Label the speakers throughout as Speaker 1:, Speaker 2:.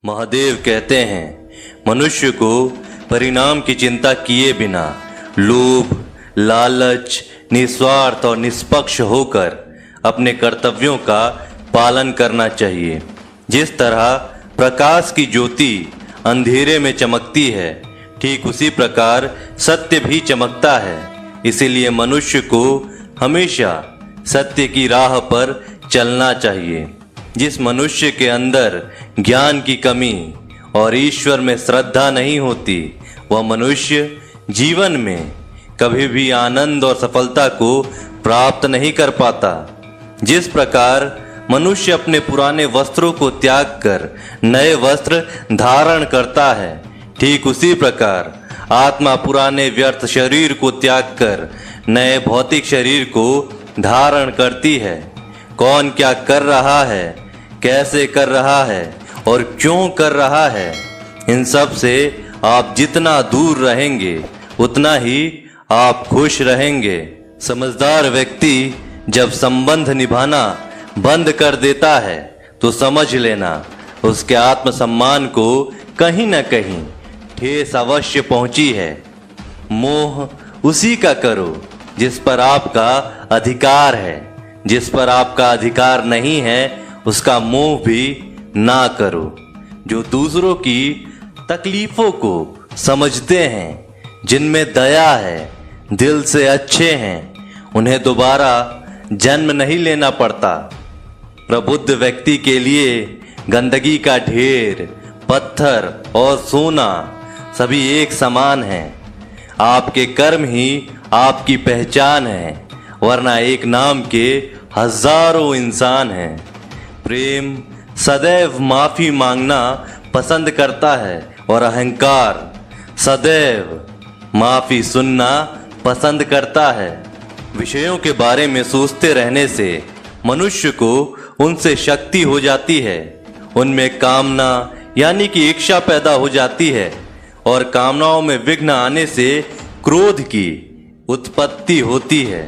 Speaker 1: महादेव कहते हैं, मनुष्य को परिणाम की चिंता किए बिना लोभ, लालच, निस्वार्थ और निष्पक्ष होकर अपने कर्तव्यों का पालन करना चाहिए। जिस तरह प्रकाश की ज्योति अंधेरे में चमकती है, ठीक उसी प्रकार सत्य भी चमकता है। इसीलिए मनुष्य को हमेशा सत्य की राह पर चलना चाहिए। जिस मनुष्य के अंदर ज्ञान की कमी और ईश्वर में श्रद्धा नहीं होती, वह मनुष्य जीवन में कभी भी आनंद और सफलता को प्राप्त नहीं कर पाता। जिस प्रकार मनुष्य अपने पुराने वस्त्रों को त्याग कर नए वस्त्र धारण करता है, ठीक उसी प्रकार आत्मा पुराने व्यर्थ शरीर को त्याग कर नए भौतिक शरीर को धारण करती है। कौन क्या कर रहा है, कैसे कर रहा है और क्यों कर रहा है, इन सब से आप जितना दूर रहेंगे उतना ही आप खुश रहेंगे। समझदार व्यक्ति जब संबंध निभाना बंद कर देता है तो समझ लेना उसके आत्मसम्मान को कहीं न कहीं ठेस अवश्य पहुंची है। मोह उसी का करो जिस पर आपका अधिकार है। जिस पर आपका अधिकार नहीं है उसका मोह भी ना करो। जो दूसरों की तकलीफों को समझते हैं, जिनमें दया है, दिल से अच्छे हैं, उन्हें दोबारा जन्म नहीं लेना पड़ता। प्रबुद्ध व्यक्ति के लिए गंदगी का ढेर, पत्थर और सोना सभी एक समान हैं। आपके कर्म ही आपकी पहचान है, वरना एक नाम के हजारों इंसान हैं। प्रेम सदैव माफी मांगना पसंद करता है और अहंकार सदैव माफी सुनना पसंद करता है। विषयों के बारे में सोचते रहने से मनुष्य को उनसे शक्ति हो जाती है। उनमें कामना यानी कि इच्छा पैदा हो जाती है और कामनाओं में विघ्न आने से क्रोध की उत्पत्ति होती है।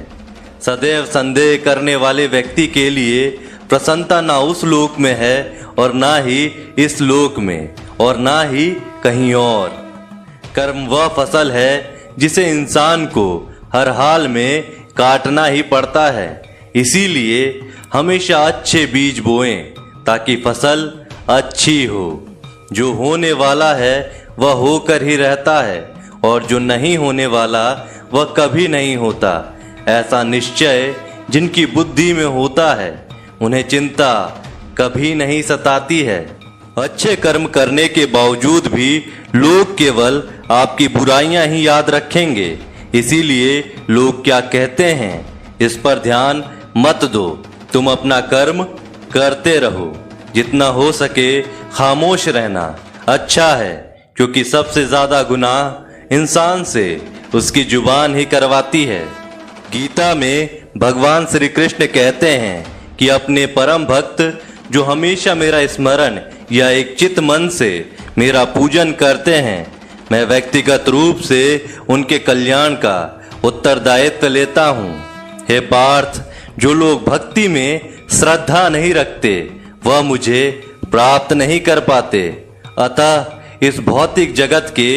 Speaker 1: सदैव संदेह करने वाले व्यक्ति के लिए प्रसन्नता ना उस लोक में है और ना ही इस लोक में और ना ही कहीं और। कर्म वह फसल है जिसे इंसान को हर हाल में काटना ही पड़ता है। इसीलिए हमेशा अच्छे बीज बोएं ताकि फसल अच्छी हो। जो होने वाला है वह होकर ही रहता है और जो नहीं होने वाला वह कभी नहीं होता। ऐसा निश्चय जिनकी बुद्धि में होता है, उन्हें चिंता कभी नहीं सताती है। अच्छे कर्म करने के बावजूद भी लोग केवल आपकी बुराइयां ही याद रखेंगे। इसीलिए लोग क्या कहते हैं इस पर ध्यान मत दो। तुम अपना कर्म करते रहो। जितना हो सके खामोश रहना अच्छा है, क्योंकि सबसे ज्यादा गुनाह इंसान से उसकी जुबान ही करवाती है। गीता में भगवान श्री कृष्ण कहते हैं कि अपने परम भक्त जो हमेशा मेरा स्मरण या एक चित्त मन से मेरा पूजन करते हैं, मैं व्यक्तिगत रूप से उनके कल्याण का उत्तरदायित्व लेता हूँ। हे पार्थ, जो लोग भक्ति में श्रद्धा नहीं रखते वह मुझे प्राप्त नहीं कर पाते। अतः इस भौतिक जगत के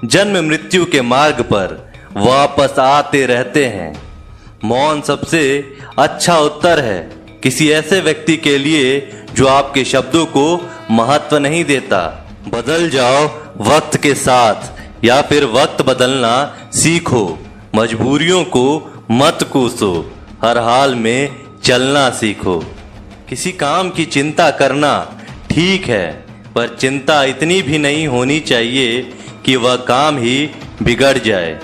Speaker 1: जन्म मृत्यु के मार्ग पर वापस आते रहते हैं। मौन सबसे अच्छा उत्तर है किसी ऐसे व्यक्ति के लिए जो आपके शब्दों को महत्व नहीं देता। बदल जाओ वक्त के साथ या फिर वक्त बदलना सीखो। मजबूरियों को मत कोसो, हर हाल में चलना सीखो। किसी काम की चिंता करना ठीक है, पर चिंता इतनी भी नहीं होनी चाहिए कि वह काम ही बिगड़ जाए।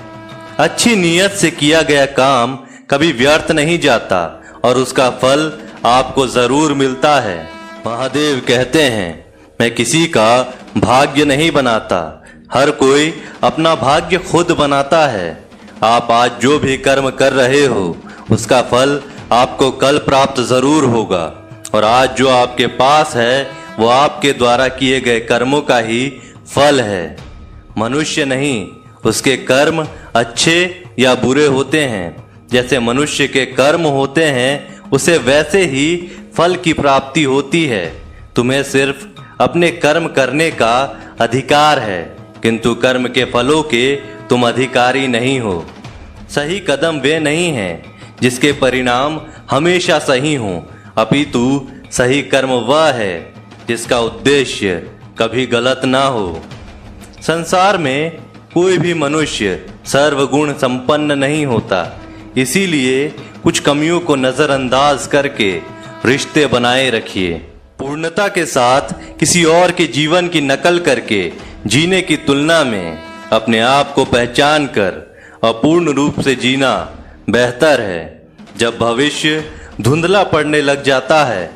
Speaker 1: अच्छी नीयत से किया गया काम कभी व्यर्थ नहीं जाता और उसका फल आपको जरूर मिलता है। महादेव कहते हैं, मैं किसी का भाग्य नहीं बनाता, हर कोई अपना भाग्य खुद बनाता है। आप आज जो भी कर्म कर रहे हो उसका फल आपको कल प्राप्त जरूर होगा, और आज जो आपके पास है वो आपके द्वारा किए गए कर्मों का ही फल है। मनुष्य नहीं, उसके कर्म अच्छे या बुरे होते हैं। जैसे मनुष्य के कर्म होते हैं उसे वैसे ही फल की प्राप्ति होती है। तुम्हें सिर्फ अपने कर्म करने का अधिकार है, किंतु कर्म के फलों के तुम अधिकारी नहीं हो। सही कदम वे नहीं हैं जिसके परिणाम हमेशा सही हों, अपितु सही कर्म वह है जिसका उद्देश्य कभी गलत ना हो। संसार में कोई भी मनुष्य सर्वगुण संपन्न नहीं होता, इसीलिए कुछ कमियों को नजरअंदाज करके रिश्ते बनाए रखिए। पूर्णता के साथ किसी और के जीवन की नकल करके जीने की तुलना में अपने आप को पहचान कर अपूर्ण रूप से जीना बेहतर है। जब भविष्य धुंधला पड़ने लग जाता है,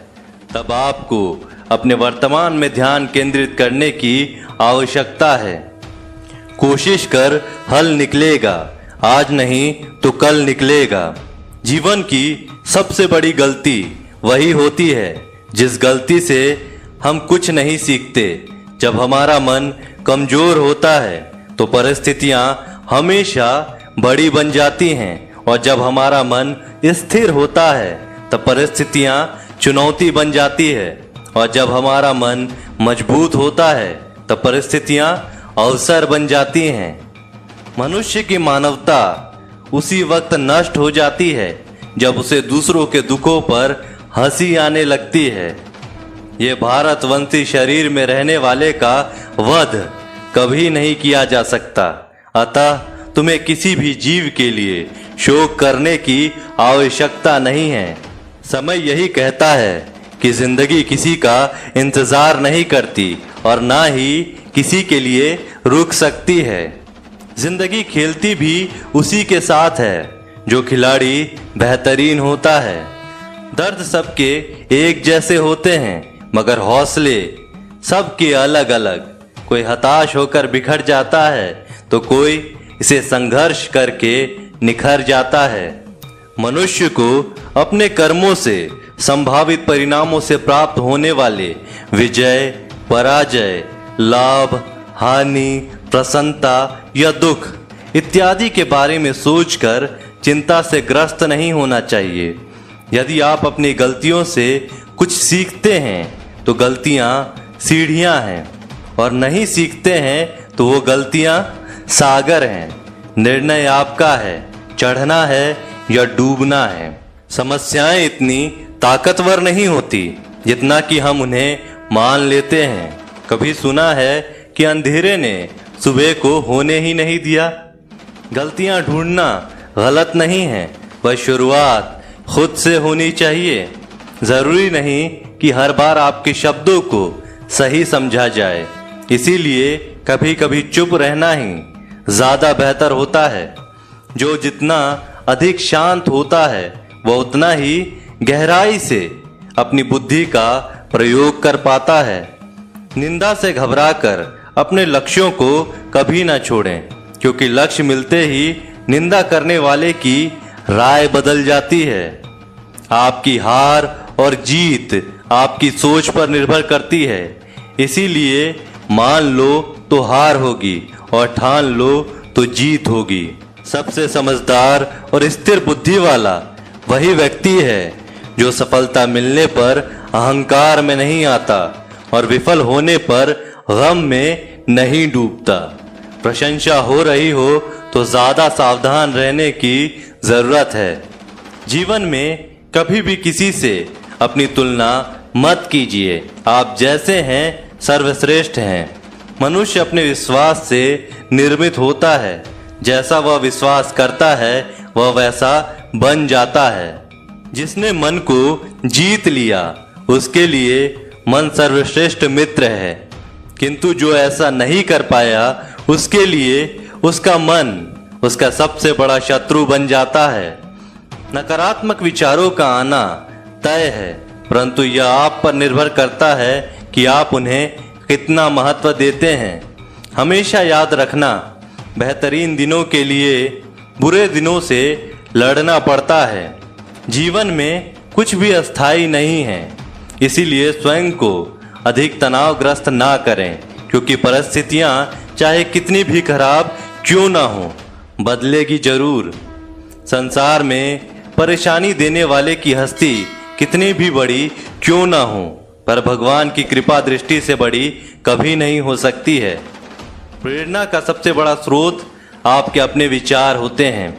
Speaker 1: तब आपको अपने वर्तमान में ध्यान केंद्रित करने की आवश्यकता है। कोशिश कर हल निकलेगा, आज नहीं तो कल निकलेगा। जीवन की सबसे बड़ी गलती वही होती है जिस गलती से हम कुछ नहीं सीखते। जब हमारा मन कमजोर होता है तो परिस्थितियां हमेशा बड़ी बन जाती हैं, और जब हमारा मन स्थिर होता है तब परिस्थितियां चुनौती बन जाती है, और जब हमारा मन मजबूत होता है तब परिस्थितियां अवसर बन जाती हैं। मनुष्य की मानवता उसी वक्त नष्ट हो जाती है जब उसे दूसरों के दुखों पर हंसी आने लगती है। ये भारतवंशी शरीर में रहने वाले का वध कभी नहीं किया जा सकता, अतः तुम्हें किसी भी जीव के लिए शोक करने की आवश्यकता नहीं है। समय यही कहता है कि जिंदगी किसी का इंतजार नहीं करती और ना ही किसी के लिए रुक सकती है। जिंदगी खेलती भी उसी के साथ है जो खिलाड़ी बेहतरीन होता है। दर्द सबके एक जैसे होते हैं, मगर हौसले सबके अलग अलग। कोई हताश होकर बिखर जाता है तो कोई इसे संघर्ष करके निखर जाता है। मनुष्य को अपने कर्मों से संभावित परिणामों से प्राप्त होने वाले विजय, पराजय, लाभ, हानि, प्रसन्नता या दुख इत्यादि के बारे में सोचकर चिंता से ग्रस्त नहीं होना चाहिए। यदि आप अपनी गलतियों से कुछ सीखते हैं तो गलतियां सीढ़ियां हैं, और नहीं सीखते हैं तो वो गलतियां सागर हैं। निर्णय आपका है, चढ़ना है या डूबना है। समस्याएं इतनी ताकतवर नहीं होती जितना कि हम उन्हें मान लेते हैं। कभी सुना है कि अंधेरे ने सुबह को होने ही नहीं दिया। गलतियां ढूंढना गलत नहीं है, वह शुरुआत खुद से होनी चाहिए। जरूरी नहीं कि हर बार आपके शब्दों को सही समझा जाए, इसीलिए कभी कभी चुप रहना ही ज्यादा बेहतर होता है। जो जितना अधिक शांत होता है वह उतना ही गहराई से अपनी बुद्धि का प्रयोग कर पाता है। निंदा से घबराकर अपने लक्ष्यों को कभी ना छोड़ें, क्योंकि लक्ष्य मिलते ही निंदा करने वाले की राय बदल जाती है। आपकी हार और जीत आपकी सोच पर निर्भर करती है, इसीलिए मान लो तो हार होगी और ठान लो तो जीत होगी। सबसे समझदार और स्थिर बुद्धि वाला वही व्यक्ति है जो सफलता मिलने पर अहंकार में नहीं आता और विफल होने पर गम में नहीं डूबता। प्रशंसा हो रही हो तो ज्यादा सावधान रहने की जरूरत है। जीवन में कभी भी किसी से अपनी तुलना मत कीजिए। आप जैसे हैं सर्वश्रेष्ठ हैं। मनुष्य अपने विश्वास से निर्मित होता है। जैसा वह विश्वास करता है वह वैसा बन जाता है। जिसने मन को जीत लिया उसके लिए मन सर्वश्रेष्ठ मित्र है, किंतु जो ऐसा नहीं कर पाया उसके लिए उसका मन उसका सबसे बड़ा शत्रु बन जाता है। नकारात्मक विचारों का आना तय है, परंतु यह आप पर निर्भर करता है कि आप उन्हें कितना महत्व देते हैं। हमेशा याद रखना, बेहतरीन दिनों के लिए बुरे दिनों से लड़ना पड़ता है। जीवन में कुछ भी अस्थायी नहीं है, इसीलिए स्वयं को अधिक तनावग्रस्त ना करें, क्योंकि परिस्थितियां चाहे कितनी भी खराब क्यों ना हो बदलेगी जरूर। संसार में परेशानी देने वाले की हस्ती कितनी भी बड़ी क्यों ना हो पर भगवान की कृपा दृष्टि से बड़ी कभी नहीं हो सकती है। प्रेरणा का सबसे बड़ा स्रोत आपके अपने विचार होते हैं।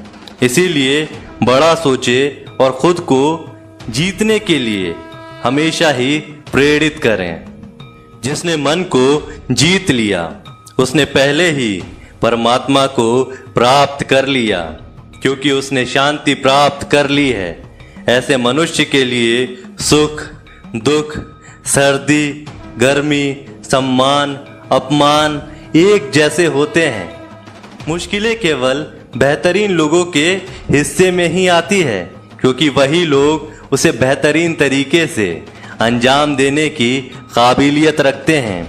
Speaker 1: इसीलिए बड़ा सोचे और खुद को जीतने के लिए हमेशा ही प्रेरित करें। जिसने मन को जीत लिया उसने पहले ही परमात्मा को प्राप्त कर लिया, क्योंकि उसने शांति प्राप्त कर ली है। ऐसे मनुष्य के लिए सुख दुख, सर्दी गर्मी, सम्मान अपमान एक जैसे होते हैं। मुश्किलें केवल बेहतरीन लोगों के हिस्से में ही आती है, क्योंकि वही लोग उसे बेहतरीन तरीके से अंजाम देने की काबिलियत रखते हैं।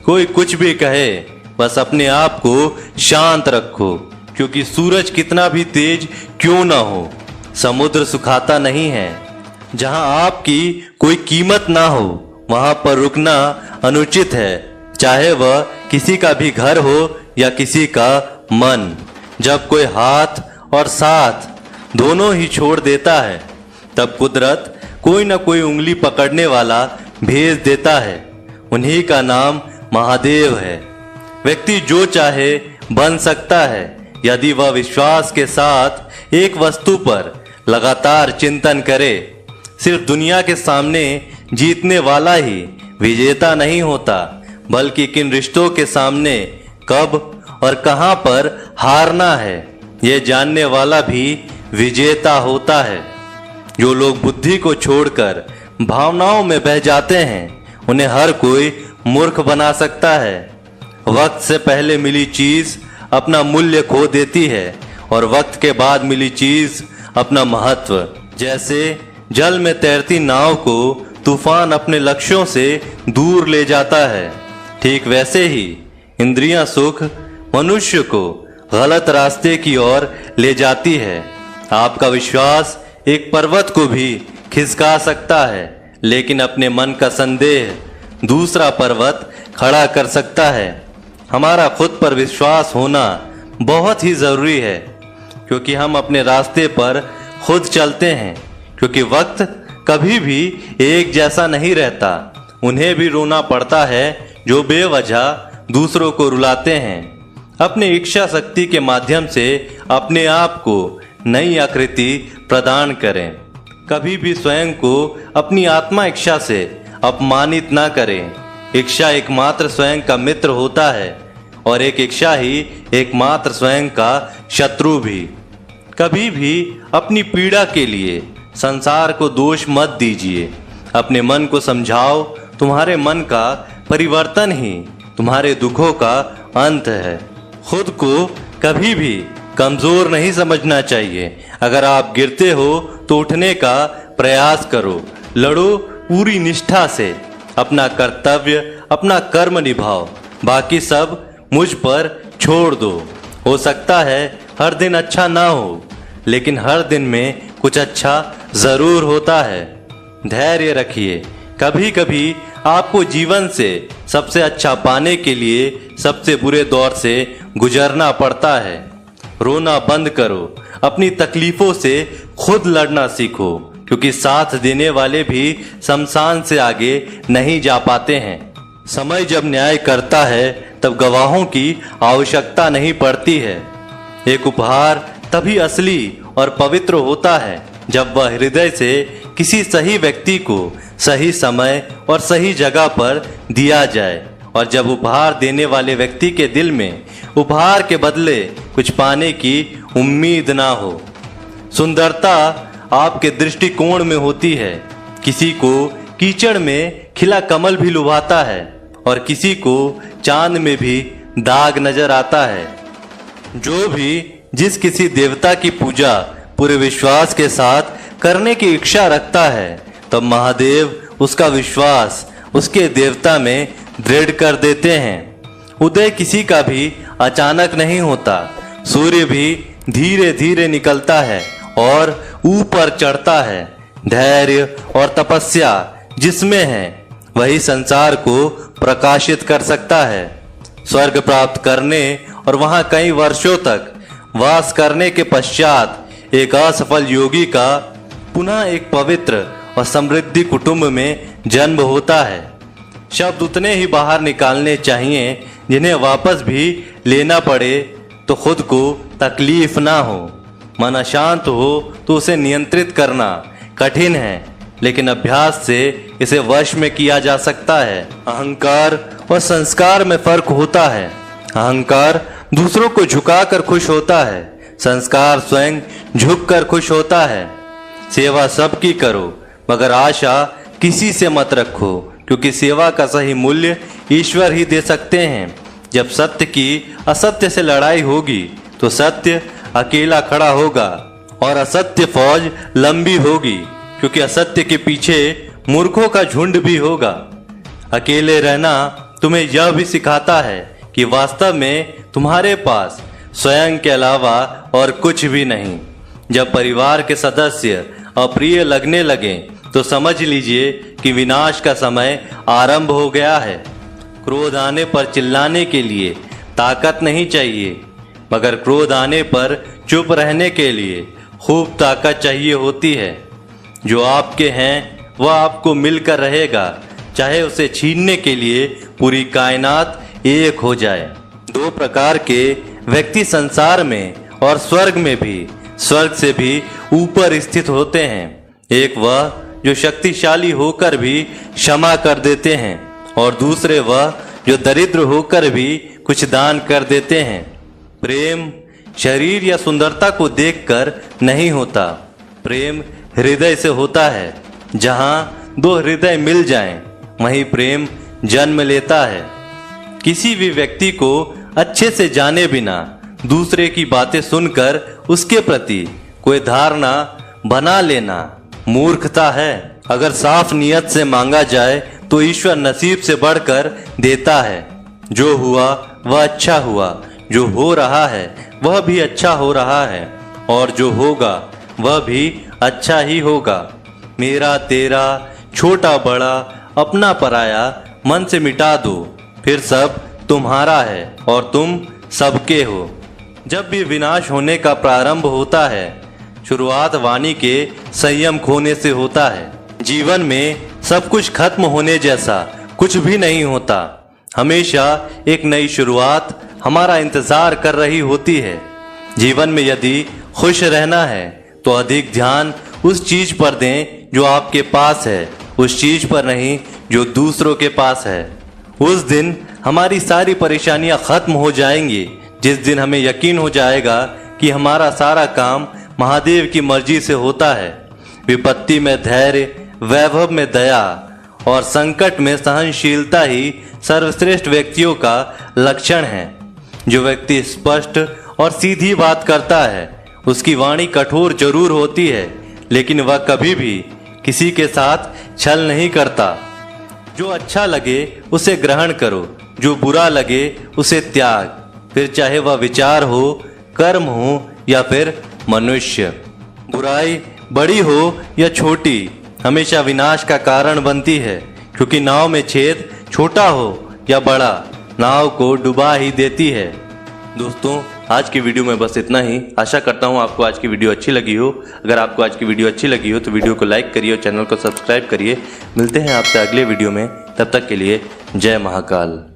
Speaker 1: कोई कुछ भी कहे, बस अपने आप को शांत रखो, क्योंकि सूरज कितना भी तेज क्यों ना हो, समुद्र सुखाता नहीं है। जहां आपकी कोई कीमत ना हो वहां पर रुकना अनुचित है, चाहे वह किसी का भी घर हो या किसी का मन। जब कोई हाथ और साथ दोनों ही छोड़ देता है, तब कुदरत कोई ना कोई उंगली पकड़ने वाला भेज देता है। उन्हीं का नाम महादेव है। व्यक्ति जो चाहे बन सकता है, यदि वह विश्वास के साथ एक वस्तु पर लगातार चिंतन करे। सिर्फ दुनिया के सामने जीतने वाला ही विजेता नहीं होता, बल्कि किन रिश्तों के सामने कब और कहां पर हारना है, यह जानने वाला भी विजेता होता है। जो लोग बुद्धि को छोड़कर भावनाओं में बह जाते हैं, उन्हें हर कोई मूर्ख बना सकता है। वक्त से पहले मिली चीज अपना मूल्य खो देती है और वक्त के बाद मिली चीज अपना महत्व। जैसे जल में तैरती नाव को तूफान अपने लक्ष्यों से दूर ले जाता है, ठीक वैसे ही इंद्रियां सुख मनुष्य को गलत रास्ते की ओर ले जाती है। आपका विश्वास एक पर्वत को भी खिसका सकता है, लेकिन अपने मन का संदेह दूसरा पर्वत खड़ा कर सकता है। हमारा खुद पर विश्वास होना बहुत ही जरूरी है, क्योंकि हम अपने रास्ते पर खुद चलते हैं। क्योंकि वक्त कभी भी एक जैसा नहीं रहता। उन्हें भी रोना पड़ता है जो बेवजह दूसरों को रुलाते हैं। अपने इच्छा शक्ति के माध्यम से अपने आप को नई आकृति प्रदान करें। कभी भी स्वयं को अपनी आत्मा इच्छा से अपमानित ना करें। इच्छा एकमात्र स्वयं का मित्र होता है और एक इच्छा ही एकमात्र स्वयं का शत्रु भी। कभी भी अपनी पीड़ा के लिए संसार को दोष मत दीजिए। अपने मन को समझाओ, तुम्हारे मन का परिवर्तन ही तुम्हारे दुखों का अंत है। खुद को कभी भी कमजोर नहीं समझना चाहिए। अगर आप गिरते हो तो उठने का प्रयास करो। लड़ो पूरी निष्ठा से। अपना कर्तव्य अपना कर्म निभाओ, बाकी सब मुझ पर छोड़ दो। हो सकता है हर दिन अच्छा ना हो, लेकिन हर दिन में कुछ अच्छा जरूर होता है। धैर्य रखिए। कभी कभी आपको जीवन से सबसे अच्छा पाने के लिए सबसे बुरे दौर से गुजरना पड़ता है। रोना बंद करो। अपनी तकलीफों से खुद लड़ना सीखो, क्योंकि साथ देने वाले भी शमशान से आगे नहीं जा पाते हैं। समय जब न्याय करता है तब गवाहों की आवश्यकता नहीं पड़ती है। एक उपहार तभी असली और पवित्र होता है जब वह हृदय से किसी सही व्यक्ति को सही समय और सही जगह पर दिया जाए, और जब उपहार देने वाले व्यक्ति के दिल में उपहार के बदले कुछ पाने की उम्मीद ना हो। सुंदरता आपके दृष्टिकोण में होती है। किसी को कीचड़ में खिला कमल भी लुभाता है और किसी को चांद में भी दाग नजर आता है। जो भी जिस किसी देवता की पूजा पूरे विश्वास के साथ करने की इच्छा रखता है, तब महादेव उसका विश्वास उसके देवता में दृढ़ कर देते हैं। उदय किसी का भी अचानक नहीं होता। सूर्य भी धीरे धीरे निकलता है और ऊपर चढ़ता है। धैर्य और तपस्या जिसमें है, वही संसार को प्रकाशित कर सकता है। स्वर्ग प्राप्त करने और वहां कई वर्षों तक वास करने के पश्चात एक असफल योगी का पुनः एक पवित्र और समृद्धि कुटुंब में जन्म होता है। शब्द उतने ही बाहर निकालने चाहिए जिन्हें वापस भी लेना पड़े तो खुद को तकलीफ ना हो। मन अशांत हो तो उसे नियंत्रित करना कठिन है, लेकिन अभ्यास से इसे वश में किया जा सकता है। अहंकार और संस्कार में फर्क होता है। अहंकार दूसरों को झुकाकर खुश होता है, संस्कार स्वयं झुककर खुश होता है। सेवा सबकी करो, मगर आशा किसी से मत रखो, क्योंकि सेवा का सही मूल्य ईश्वर ही दे सकते हैं। जब सत्य की असत्य से लड़ाई होगी तो सत्य अकेला खड़ा होगा और असत्य फौज लंबी होगी, क्योंकि असत्य के पीछे मूर्खों का झुंड भी होगा। अकेले रहना तुम्हें यह भी सिखाता है कि वास्तव में तुम्हारे पास स्वयं के अलावा और कुछ भी नहीं। जब परिवार के सदस्य अप्रिय लगने लगे तो समझ लीजिए कि विनाश का समय आरंभ हो गया है। क्रोध आने पर चिल्लाने के लिए ताकत नहीं चाहिए, मगर क्रोध आने पर चुप रहने के लिए खूब ताकत चाहिए होती है। जो आपके हैं वह आपको मिलकर रहेगा, चाहे उसे छीनने के लिए पूरी कायनात एक हो जाए। दो प्रकार के व्यक्ति संसार में और स्वर्ग में भी, स्वर्ग से भी ऊपर स्थित होते हैं। एक वह जो शक्तिशाली होकर भी क्षमा कर देते हैं, और दूसरे वह जो दरिद्र होकर भी कुछ दान कर देते हैं। प्रेम शरीर या सुंदरता को देखकर नहीं होता, प्रेम हृदय से होता है। जहाँ दो हृदय मिल जाएं, वहीं प्रेम जन्म लेता है। किसी भी व्यक्ति को अच्छे से जाने बिना दूसरे की बातें सुनकर उसके प्रति कोई धारणा बना लेना मूर्खता है। अगर साफ नियत से मांगा जाए तो ईश्वर नसीब से बढ़कर देता है। जो हुआ वह अच्छा हुआ, जो हो रहा है वह भी अच्छा हो रहा है, और जो होगा वह भी अच्छा ही होगा। मेरा तेरा, छोटा बड़ा, अपना पराया मन से मिटा दो, फिर सब तुम्हारा है और तुम सबके हो। जब भी विनाश होने का प्रारंभ होता है, शुरुआत वाणी के संयम खोने से होता है। जीवन में सब कुछ खत्म होने जैसा कुछ भी नहीं होता। हमेशा एक नई शुरुआत हमारा इंतजार कर रही होती है। जीवन में यदि खुश रहना है तो अधिक ध्यान उस चीज पर दें जो आपके पास है, उस चीज पर नहीं जो दूसरों के पास है। उस दिन हमारी सारी परेशानियां खत्म हो जाएंगी, जिस दिन हमें यकीन हो जाएगा कि हमारा सारा काम महादेव की मर्जी से होता है। विपत्ति में धैर्य, वैभव में दया और संकट में सहनशीलता ही सर्वश्रेष्ठ व्यक्तियों का लक्षण है। जो व्यक्ति स्पष्ट और सीधी बात करता है, उसकी वाणी कठोर जरूर होती है, लेकिन वह कभी भी किसी के साथ छल नहीं करता। जो अच्छा लगे उसे ग्रहण करो, जो बुरा लगे उसे त्याग, फिर चाहे वह विचार हो, कर्म हो या फिर मनुष्य। बुराई बड़ी हो या छोटी हमेशा विनाश का कारण बनती है, क्योंकि नाव में छेद छोटा हो या बड़ा, नाव को डुबा ही देती है। दोस्तों, आज की वीडियो में बस इतना ही। आशा करता हूँ आपको आज की वीडियो अच्छी लगी हो। अगर आपको आज की वीडियो अच्छी लगी हो तो वीडियो को लाइक करिए और चैनल को सब्सक्राइब करिए। मिलते हैं आपसे अगले वीडियो में, तब तक के लिए जय महाकाल।